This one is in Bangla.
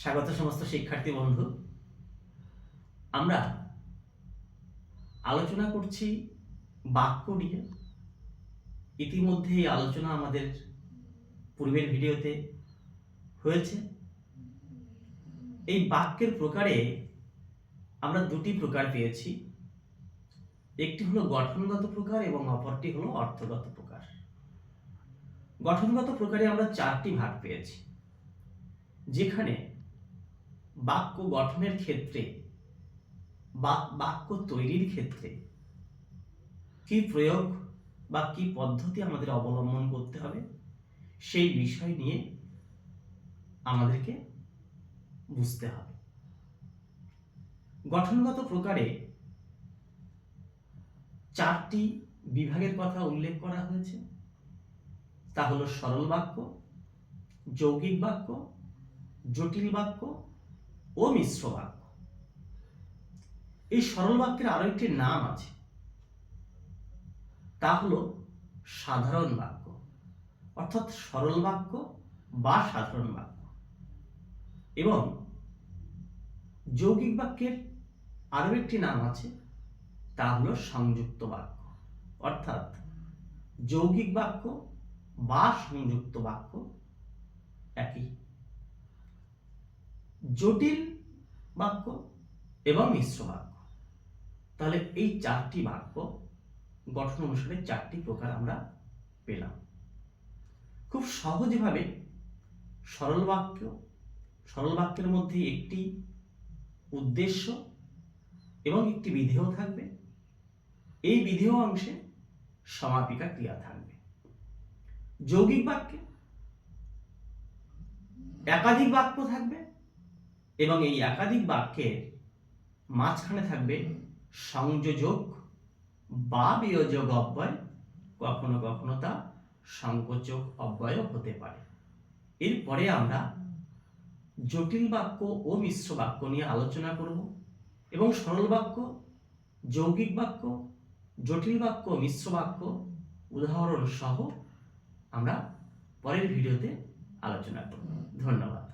স্বাগত সমস্ত শিক্ষার্থী বন্ধু। আমরা আলোচনা করছি বাক্য নিয়ে। ইতিমধ্যে এই আলোচনা আমাদের পূর্বের ভিডিওতে হয়েছে। এই বাক্যের প্রকারে আমরা দুটি প্রকার পেয়েছি, একটি হলো গঠনগত প্রকার এবং অপরটি হলো অর্থগত প্রকার। গঠনগত প্রকারে আমরা চারটি ভাগ পেয়েছি, যেখানে বাক্য গঠনের ক্ষেত্রে বাক্য তৈরির ক্ষেত্রে কি প্রয়োগ বা কি পদ্ধতি আমাদের অবলম্বন করতে হবে সেই বিষয় নিয়ে আমাদেরকে বুঝতে হবে। গঠনগত প্রকারে চারটি বিভাগের কথা উল্লেখ করা হয়েছে, তা হলো সরল বাক্য, যৌগিক বাক্য, জটিল বাক্য ও মিশ্র বাক্য। এই সরল বাক্যের আরো একটি নাম আছে, তা হলো সাধারণ বাক্য, অর্থাৎ সরল বাক্য বা সাধারণ বাক্য। এবং যৌগিক বাক্যের আরো একটি নাম আছে, তা হলো সংযুক্ত বাক্য, অর্থাৎ যৌগিক বাক্য বা সংযুক্ত বাক্য একই। জটিল বাক্য এবং মিশ্র বাক্য, তাহলে এই চারটি বাক্য গঠন অনুসারে চারটি প্রকার আমরা পেলাম। খুব সহজভাবে সরল বাক্যের মধ্যে একটি উদ্দেশ্য এবং একটি বিধেয় থাকবে, এই বিধেয় অংশে সমাপিকা ক্রিয়া থাকবে। যৌগিক বাক্যে একাধিক বাক্য থাকবে এবং এই একাধিক বাক্যের মাঝখানে থাকবে সংযোজক বা বিয়োজক অব্যয়, কখনো কখনো তা সংকোচক অব্যয় হতে পারে। এরপরে আমরা জটিল বাক্য ও মিশ্র বাক্য নিয়ে আলোচনা করব এবং সরল বাক্য, যৌগিক বাক্য, জটিল বাক্য, মিশ্র বাক্য উদাহরণ সহ আমরা পরের ভিডিওতে আলোচনা করব। ধন্যবাদ।